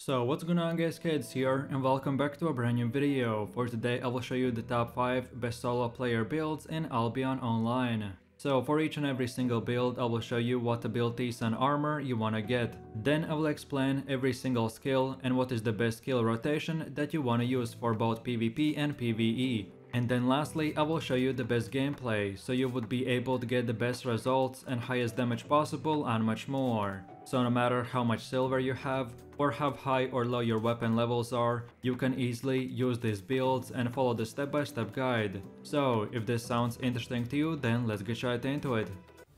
So what's going on guys, Kids here, and welcome back to a brand new video. For today I will show you the top 5 best solo player builds in Albion Online. So for each and every single build I will show you what abilities and armor you wanna get. Then I will explain every single skill and what is the best skill rotation that you wanna use for both PvP and PvE. And then lastly I will show you the best gameplay, so you would be able to get the best results and highest damage possible and much more. So no matter how much silver you have, or how high or low your weapon levels are, you can easily use these builds and follow the step-by-step guide. So if this sounds interesting to you, then let's get right into it.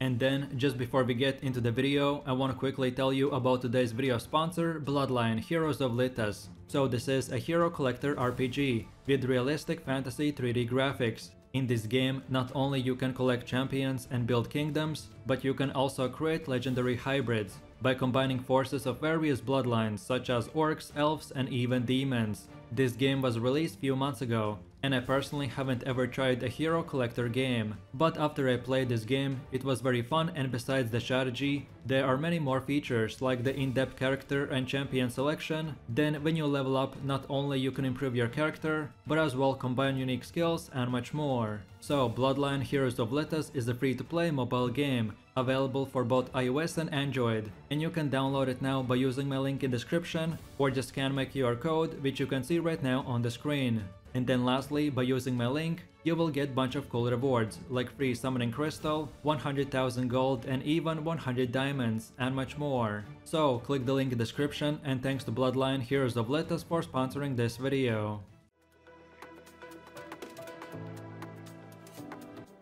And then, just before we get into the video, I want to quickly tell you about today's video sponsor, Bloodline Heroes of Lithas. So this is a hero collector RPG with realistic fantasy 3D graphics. In this game, not only you can collect champions and build kingdoms, but you can also create legendary hybrids by combining forces of various bloodlines such as orcs, elves, and even demons. This game was released few months ago, and I personally haven't ever tried a hero collector game, but after I played this game, it was very fun, and besides the strategy, there are many more features like the in-depth character and champion selection. Then when you level up, not only you can improve your character, but as well combine unique skills and much more. So Bloodline Heroes of Lithas is a free-to-play mobile game, available for both iOS and Android, and you can download it now by using my link in description, or just scan my QR code, which you can see right now on the screen. And then lastly, by using my link, you will get bunch of cool rewards like free summoning crystal, 100,000 gold, and even 100 diamonds, and much more. So click the link in the description, and thanks to Bloodline Heroes of Lithas for sponsoring this video.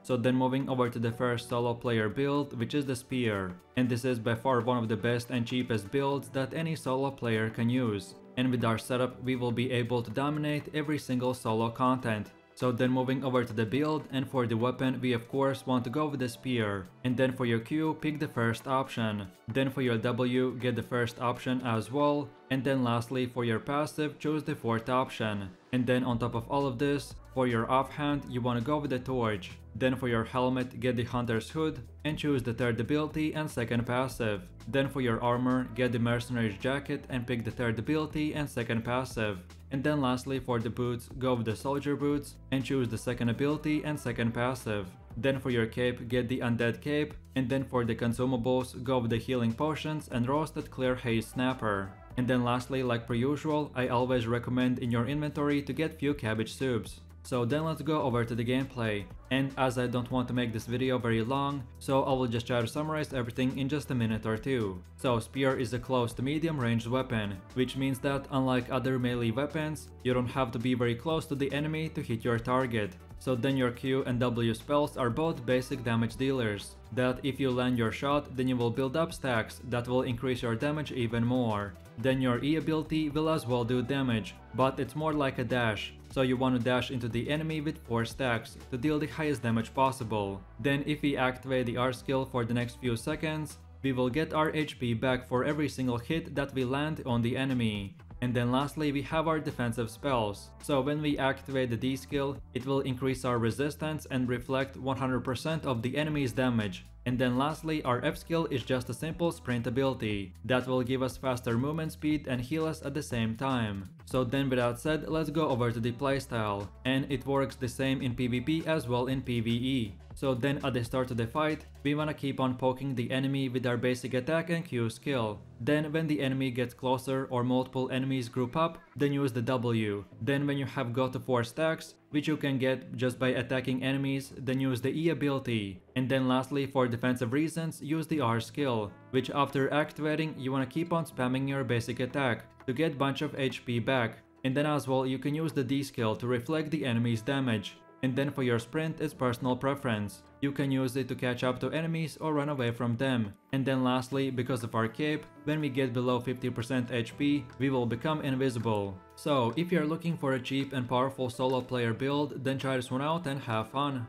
So then moving over to the first solo player build, which is the spear. And this is by far one of the best and cheapest builds that any solo player can use. And with our setup, we will be able to dominate every single solo content. So then moving over to the build, and for the weapon we of course want to go with the spear. And then for your Q, pick the first option. Then for your W, get the first option as well. And then lastly for your passive, choose the fourth option. And then on top of all of this, for your offhand you want to go with the torch. Then for your helmet, get the hunter's hood and choose the third ability and second passive. Then for your armor, get the mercenary's jacket and pick the third ability and second passive. And then lastly for the boots, go with the soldier boots and choose the second ability and second passive. Then for your cape, get the undead cape, and then for the consumables, go with the healing potions and roasted clear haze snapper. And then lastly, like per usual, I always recommend in your inventory to get few cabbage soups. So then let's go over to the gameplay, and as I don't want to make this video very long, so I will just try to summarize everything in just a minute or two. So spear is a close to medium ranged weapon, which means that unlike other melee weapons, you don't have to be very close to the enemy to hit your target. So then your Q and W spells are both basic damage dealers, that if you land your shot, then you will build up stacks that will increase your damage even more. Then your E ability will as well do damage, but it's more like a dash, so you want to dash into the enemy with 4 stacks to deal the highest damage possible. Then if we activate the R skill for the next few seconds, we will get our HP back for every single hit that we land on the enemy. And then lastly we have our defensive spells. So when we activate the D skill, it will increase our resistance and reflect 100% of the enemy's damage. And then lastly our F skill is just a simple sprint ability that will give us faster movement speed and heal us at the same time. So then with that said, let's go over to the playstyle, and it works the same in PvP as well in PvE. So then at the start of the fight, we wanna keep on poking the enemy with our basic attack and Q skill. Then when the enemy gets closer or multiple enemies group up, then use the W. Then when you have got to 4 stacks, which you can get just by attacking enemies, then use the E ability. And then lastly for defensive reasons, use the R skill, which after activating you wanna keep on spamming your basic attack to get bunch of HP back. And then as well you can use the D skill to reflect the enemy's damage. And then for your sprint, it's personal preference. You can use it to catch up to enemies or run away from them. And then lastly, because of our cape, when we get below 50% HP, we will become invisible. So if you're looking for a cheap and powerful solo player build, then try this one out and have fun.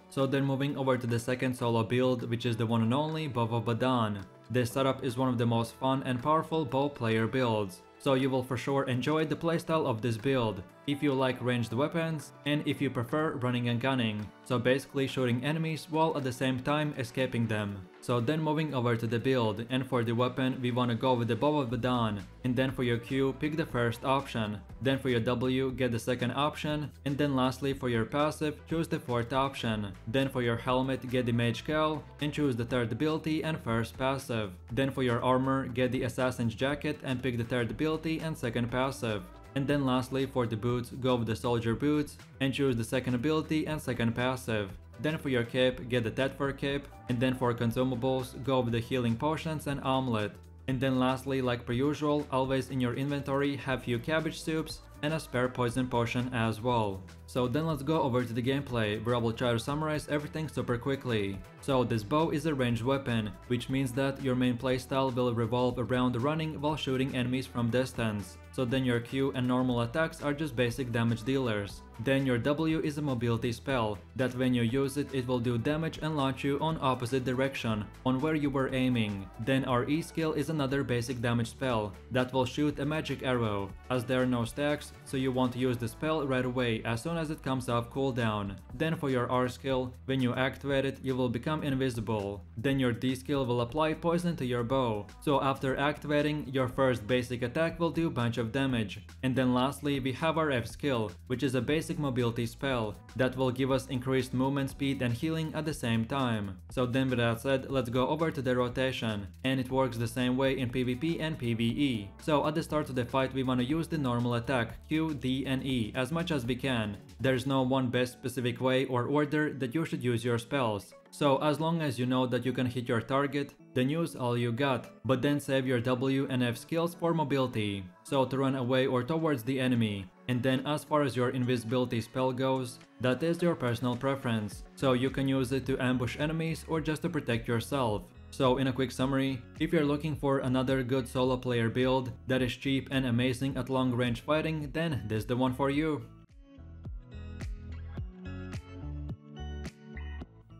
So then moving over to the second solo build, which is the one and only bow of Badon. This setup is one of the most fun and powerful bow player builds. So you will for sure enjoy the playstyle of this build, if you like ranged weapons, and if you prefer running and gunning, so basically shooting enemies while at the same time escaping them. So then moving over to the build, and for the weapon we wanna go with the bow of badon, and then for your Q pick the first option, then for your W get the second option, and then lastly for your passive choose the fourth option, then for your helmet get the mage cowl and choose the third ability and first passive, then for your armor get the assassin's jacket and pick the third ability and second passive. And then lastly for the boots, go with the soldier boots and choose the second ability and second passive. Then for your cape, get the Tether cape, and then for consumables, go with the healing potions and omelet. And then lastly, like per usual, always in your inventory have few cabbage soups and a spare poison potion as well. So then let's go over to the gameplay, where I will try to summarize everything super quickly. So this bow is a ranged weapon, which means that your main playstyle will revolve around running while shooting enemies from distance. So then your Q and normal attacks are just basic damage dealers. Then your W is a mobility spell, that when you use it, it will do damage and launch you on opposite direction, on where you were aiming. Then our E skill is another basic damage spell, that will shoot a magic arrow, as there are no stacks, so you want to use the spell right away as soon as it comes off cooldown. Then for your R skill, when you activate it, you will become invisible. Then your D skill will apply poison to your bow, so after activating, your first basic attack will do bunch of damage. And then lastly, we have our F skill, which is a basic mobility spell that will give us increased movement speed and healing at the same time. So then with that said, let's go over to the rotation, and it works the same way in PvP and PvE. So at the start of the fight we want to use the normal attack Q, D and E as much as we can. There's no one best specific way or order that you should use your spells. So as long as you know that you can hit your target, then use all you got, but then save your W and F skills for mobility, so to run away or towards the enemy. And then as far as your invisibility spell goes, that is your personal preference, so you can use it to ambush enemies or just to protect yourself. So in a quick summary, if you're looking for another good solo player build that is cheap and amazing at long range fighting, then this is the one for you.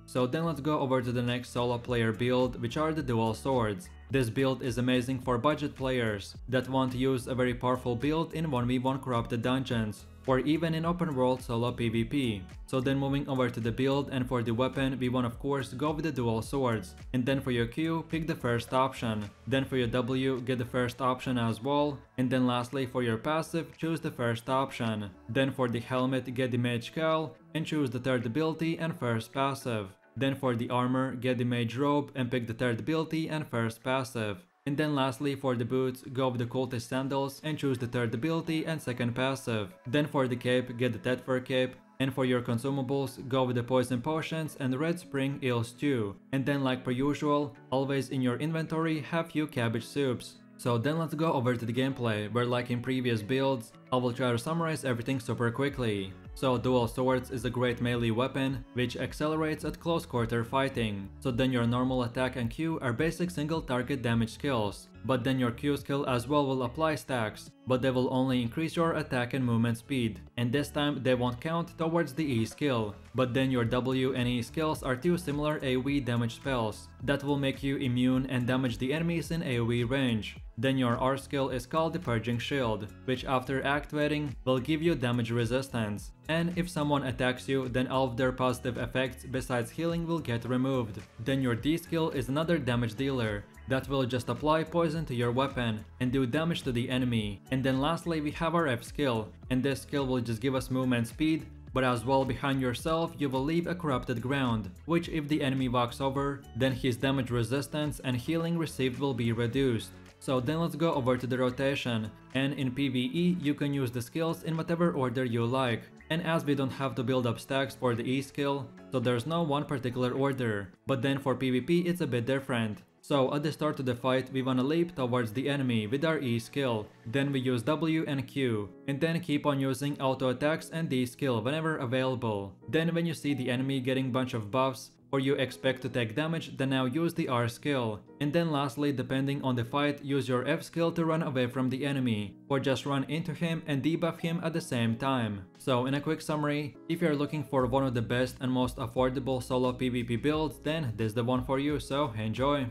So then let's go over to the next solo player build, which are the dual swords. This build is amazing for budget players that want to use a very powerful build in 1v1 corrupted dungeons, or even in open world solo PvP. So then moving over to the build, and for the weapon we want of course go with the dual swords, and then for your Q pick the first option, then for your W get the first option as well, and then lastly for your passive choose the first option, then for the helmet get the mage cowl and choose the third ability and first passive. Then for the armor, get the mage robe and pick the third ability and first passive. And then lastly for the boots, go with the cultist sandals and choose the third ability and second passive. Then for the cape, get the Tether cape. And for your consumables, go with the poison potions and red spring eel stew. And then like per usual, always in your inventory have few cabbage soups. So then let's go over to the gameplay, where like in previous builds, I will try to summarize everything super quickly. So dual swords is a great melee weapon, which accelerates at close quarter fighting. So then your normal attack and Q are basic single target damage skills. But then your Q skill as well will apply stacks, but they will only increase your attack and movement speed. And this time they won't count towards the E skill. But then your W and E skills are two similar AoE damage spells that will make you immune and damage the enemies in AoE range. Then your R skill is called the Purging Shield, which after activating will give you damage resistance. And if someone attacks you, then all of their positive effects besides healing will get removed. Then your D skill is another damage dealer that will just apply poison to your weapon and do damage to the enemy. And then lastly we have our F skill, and this skill will just give us movement speed, but as well behind yourself you will leave a corrupted ground, which if the enemy walks over, then his damage resistance and healing received will be reduced. So then let's go over to the rotation, and in PvE you can use the skills in whatever order you like. And as we don't have to build up stacks for the E skill, so there's no one particular order. But then for PvP it's a bit different. So at the start of the fight we wanna leap towards the enemy with our E skill, then we use W and Q, and then keep on using auto attacks and D skill whenever available. Then when you see the enemy getting bunch of buffs, or you expect to take damage, then now use the R skill. And then lastly, depending on the fight, use your F skill to run away from the enemy, or just run into him and debuff him at the same time. So in a quick summary, if you're looking for one of the best and most affordable solo PvP builds, then this is the one for you, so enjoy!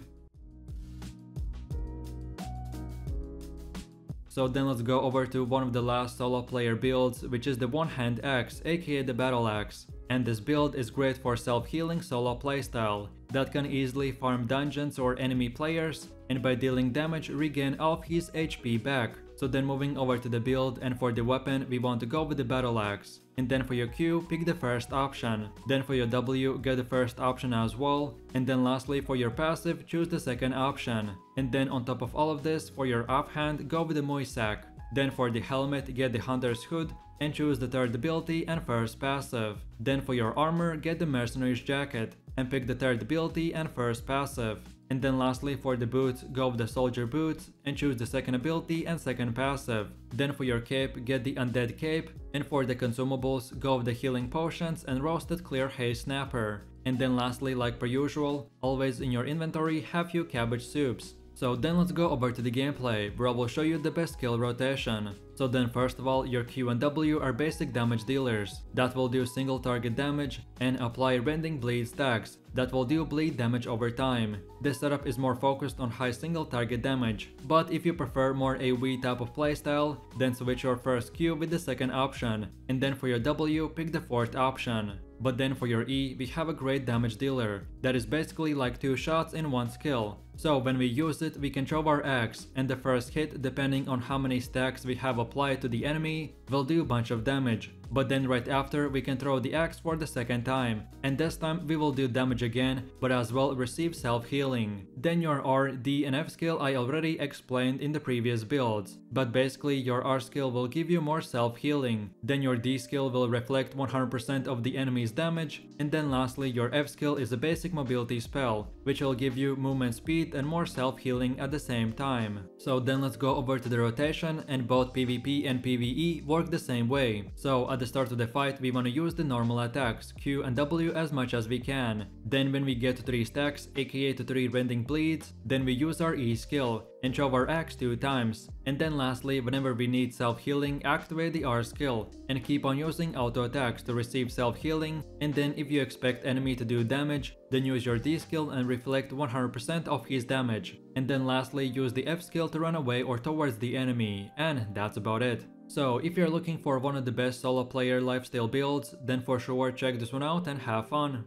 So then let's go over to one of the last solo player builds, which is the one-hand axe, aka the battle axe. and this build is great for self-healing solo playstyle that can easily farm dungeons or enemy players and by dealing damage regain all of his HP back. So then moving over to the build, and for the weapon we want to go with the battleaxe. And then for your Q, pick the first option. Then for your W, get the first option as well. And then lastly for your passive, choose the second option. And then on top of all of this, for your offhand, go with the Moisak. Then for the helmet, get the Hunter's Hood and choose the third ability and first passive. Then for your armor, get the Mercenary's Jacket and pick the third ability and first passive. And then lastly for the boots, go with the Soldier Boots and choose the second ability and second passive. Then for your cape, get the Undead Cape, and for the consumables, go with the Healing Potions and Roasted Clear Haze Snapper. And then lastly, like per usual, always in your inventory have few cabbage soups. So then let's go over to the gameplay, where I will show you the best skill rotation. So then first of all, your Q and W are basic damage dealers that will do single target damage and apply rending bleed stacks that will do bleed damage over time. This setup is more focused on high single target damage, but if you prefer more AoE type of playstyle, then switch your first Q with the second option, and then for your W, pick the fourth option. But then for your E, we have a great damage dealer that is basically like 2 shots in 1 skill. So when we use it, we can throw our axe, and the first hit, depending on how many stacks we have applied to the enemy, will do a bunch of damage. But then right after, we can throw the axe for the second time, and this time we will do damage again, but as well receive self-healing. Then your R, D and F skill I already explained in the previous builds, but basically your R skill will give you more self-healing, then your D skill will reflect 100% of the enemy's damage, and then lastly your F skill is a basic mobility spell, which will give you movement speed and more self-healing at the same time. So then let's go over to the rotation, and both PvP and PvE work the same way. So at the start of the fight we want to use the normal attacks, Q and W as much as we can. Then when we get to 3 stacks, aka to 3 rending bleeds, then we use our E skill and throw our axe 2 times. And then lastly, whenever we need self-healing, activate the R skill and keep on using auto attacks to receive self-healing. And then if you expect enemy to do damage, then use your D skill and reflect 100% of his damage. And then lastly, use the F skill to run away or towards the enemy. And that's about it. So if you're looking for one of the best solo player lifestyle builds, then for sure check this one out and have fun.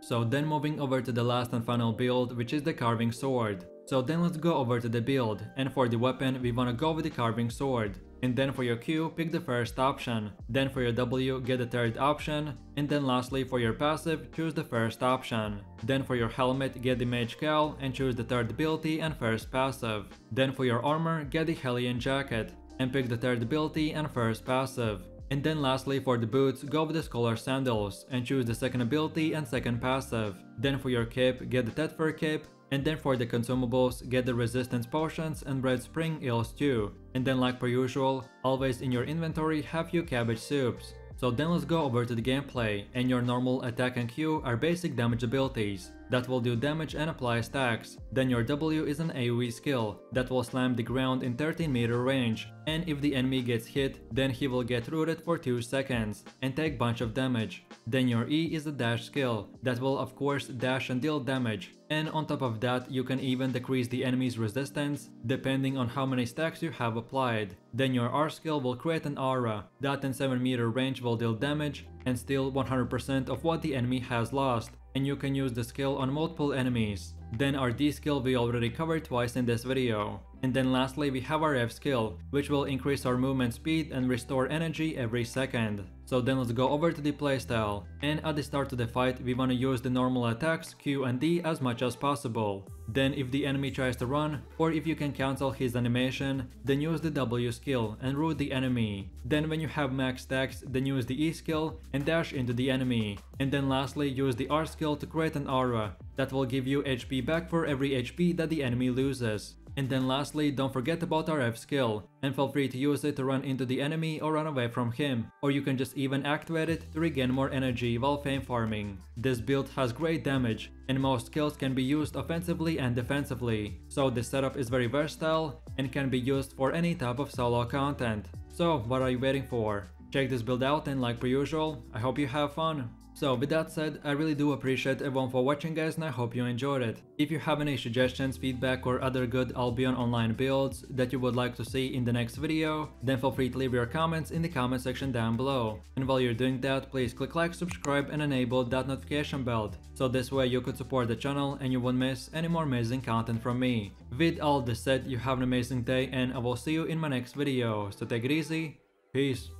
So then moving over to the last and final build, which is the carving sword. So then let's go over to the build, and for the weapon we wanna go with the carving sword. And then for your Q, pick the first option. Then for your W, get the third option. And then lastly for your passive, choose the first option. Then for your helmet, get the mage cowl and choose the third ability and first passive. Then for your armor, get the Hellion jacket and pick the third ability and first passive. And then lastly for the boots, go with the Scholar Sandals and choose the second ability and second passive. Then for your cape, get the Tether cape. And then for the consumables, get the resistance potions and red spring ale stew. And then like per usual, always in your inventory have few cabbage soups. So then let's go over to the gameplay, and your normal attack and Q are basic damage abilities that will do damage and apply stacks. Then your W is an AoE skill that will slam the ground in 13-meter range, and if the enemy gets hit, then he will get rooted for 2 seconds and take bunch of damage. Then your E is a dash skill that will of course dash and deal damage, and on top of that you can even decrease the enemy's resistance depending on how many stacks you have applied. Then your R skill will create an aura that in 7-meter range will deal damage and steal 100% of what the enemy has lost, and you can use the skill on multiple enemies. Then our D skill we already covered twice in this video. And then lastly we have our F skill, which will increase our movement speed and restore energy every second. So then let's go over to the playstyle, and at the start of the fight we want to use the normal attacks Q and D as much as possible. Then if the enemy tries to run, or if you can cancel his animation, then use the W skill and root the enemy. Then when you have max stacks, then use the E skill and dash into the enemy. And then lastly use the R skill to create an aura that will give you HP back for every HP that the enemy loses. And then lastly, don't forget about our F skill, and feel free to use it to run into the enemy or run away from him, or you can just even activate it to regain more energy while fame farming. This build has great damage, and most skills can be used offensively and defensively, so this setup is very versatile and can be used for any type of solo content. So what are you waiting for? Check this build out, and like per usual, I hope you have fun. So with that said, I really do appreciate everyone for watching guys, and I hope you enjoyed it. If you have any suggestions, feedback or other good Albion online builds that you would like to see in the next video, then feel free to leave your comments in the comment section down below. And while you're doing that, please click like, subscribe and enable that notification bell, so this way you could support the channel and you won't miss any more amazing content from me. With all this said, you have an amazing day and I will see you in my next video, so take it easy, peace.